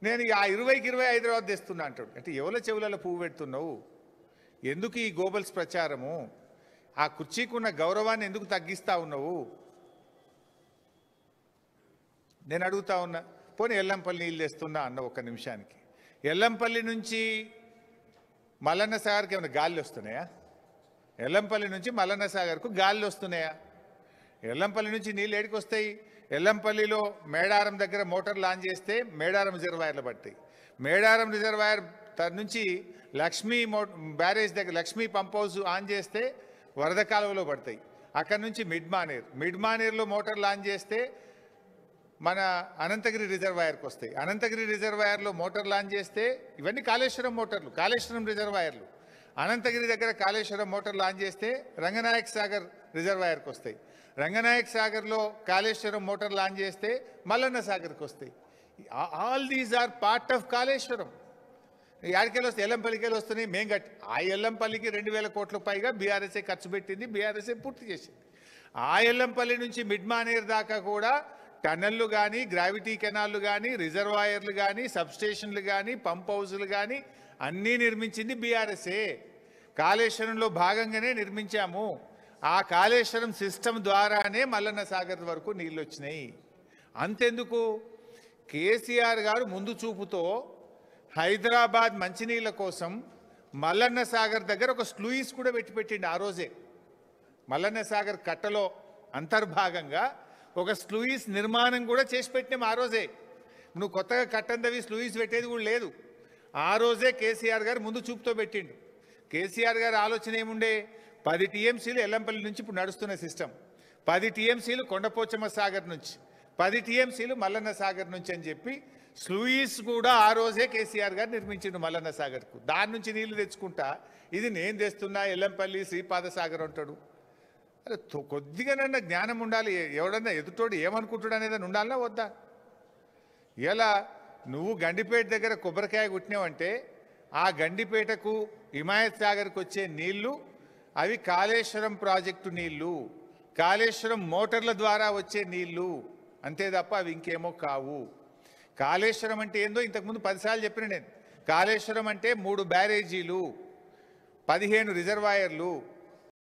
నేను ఆ 20కి 20 హైదరాబాద్ తెస్తున్నా అంటాడు. అంటే ఎవరి చెవులలో పువ్వు పెడుతున్నావు? ఎందుకు ఈ గోబల్స్ ప్రచారము? ఆ కుర్చీకున్న గౌరవాన్ని ఎందుకు తగ్గిస్తా ఉన్నావు? నేను అడుగుతా ఉన్నా. పోనీ ఎల్లంపల్లి నీళ్ళు తెస్తున్నా అన్న ఒక్క నిమిషానికి. ఎల్లంపల్లి నుంచి మల్లన్న సాగర్కి ఏమైనా గాలి వస్తున్నాయా? ఎల్లంపల్లి నుంచి మల్లన్న సాగర్కు గాలి వస్తున్నాయా? ఎల్లంపల్లి నుంచి నీళ్ళు ఏడికి వస్తాయి? ఎల్లంపల్లిలో మేడారం దగ్గర మోటార్ లాంచ్ చేస్తే మేడారం రిజర్వాయర్లు పడతాయి. మేడారం రిజర్వాయర్ నుంచి లక్ష్మీ బ్యారేజ్ దగ్గర లక్ష్మీ పంప్ హౌస్ ఆన్ చేస్తే వరద కాలువలో పడతాయి. అక్కడ నుంచి మిడ్ మానేర్లో మోటార్ లాంచ్ చేస్తే మన అనంతగిరి రిజర్వాయర్కి వస్తాయి. అనంతగిరి రిజర్వాయర్లో మోటార్ లాంచ్ చేస్తే ఇవన్నీ కాళేశ్వరం మోటార్లు, కాళేశ్వరం రిజర్వాయర్లు. అనంతగిరి దగ్గర కాళేశ్వరం మోటార్ లాంచ్ చేస్తే రంగనాయక్ సాగర్ రిజర్వాయర్కి వస్తాయి. రంగనాయక్ సాగర్లో కాళేశ్వరం మోటార్ లాంచ్ చేస్తే మల్లన్న సాగర్కి వస్తాయి. All these are part of Kaleshwaram. యాడికెళ్ళి వస్తాయి? ఎల్లంపల్లికి వస్తున్నాయి. మేము కట్టి ఆ ఎల్లంపల్లికి 2000 కోట్ల పైగా బీఆర్ఎస్ఏ ఖర్చు పెట్టింది, బీఆర్ఎస్ఏ పూర్తి చేసింది. ఆ ఎల్లంపల్లి నుంచి మిడ్ మానేర్ దాకా కూడా టన్నెళ్ళు కానీ, గ్రావిటీ కెనాళ్ళు కానీ, రిజర్వాయర్లు కానీ, సబ్స్టేషన్లు కానీ, పంప్ హౌజులు కానీ అన్నీ నిర్మించింది బీఆర్ఎస్ఏ. కాళేశ్వరంలో భాగంగానే నిర్మించాము. ఆ కాళేశ్వరం సిస్టమ్ ద్వారానే మల్లన్న సాగర్ వరకు నీళ్ళు వచ్చినాయి. అంతెందుకు, కేసీఆర్ గారు ముందు చూపుతో హైదరాబాద్ మంచినీళ్ళ కోసం మల్లన్న సాగర్ దగ్గర ఒక స్లూయిస్ కూడా పెట్టిండు. ఆ రోజే మల్లన్న సాగర్ కట్టలో అంతర్భాగంగా ఒక స్లూయిస్ నిర్మాణం కూడా చేసి పెట్టినాం. ఆ రోజే నువ్వు కొత్తగా కట్టందవి స్లూయిస్ పెట్టేది కూడా లేదు. ఆ రోజే కేసీఆర్ గారు ముందు చూపుతో పెట్టిండు. కేసీఆర్ గారు ఆలోచన ఏముండే? 10 టీఎంసీలు ఎల్లంపల్లి నుంచి ఇప్పుడు నడుస్తున్న సిస్టమ్, 10 టీఎంసీలు కొండపోచమ్మ సాగర్ నుంచి, 10 టీఎంసీలు మల్లన్న సాగర్ నుంచి అని చెప్పి స్లూయిస్ కూడా ఆ రోజే కేసీఆర్ గారు నిర్మించిండు మల్లన్న సాగర్కు. దాని నుంచి నీళ్లు తెచ్చుకుంటా ఇది నేను తెస్తున్నా ఎల్లంపల్లి శ్రీపాద సాగర్ అంటాడు. అరే కొద్దిగానన్నా జ్ఞానం ఉండాలి. ఎవడన్నా ఎదుటోడు ఏమనుకుంటాడు అనేది ఉండాలన్నా వద్దా? ఇలా నువ్వు గండిపేట దగ్గర కొబ్బరికాయ కుట్టినావంటే ఆ గండిపేటకు హిమాయత్ సాగర్కి వచ్చే నీళ్లు అవి కాళేశ్వరం ప్రాజెక్టు నీళ్లు, కాళేశ్వరం మోటార్ల ద్వారా వచ్చే నీళ్లు అంతే తప్ప అవి ఇంకేమో కావు. కాళేశ్వరం అంటే ఏందో ఇంతకుముందు 10 సార్లు చెప్పిన నేను. కాళేశ్వరం అంటే 3 బ్యారేజీలు, 15 రిజర్వాయర్లు,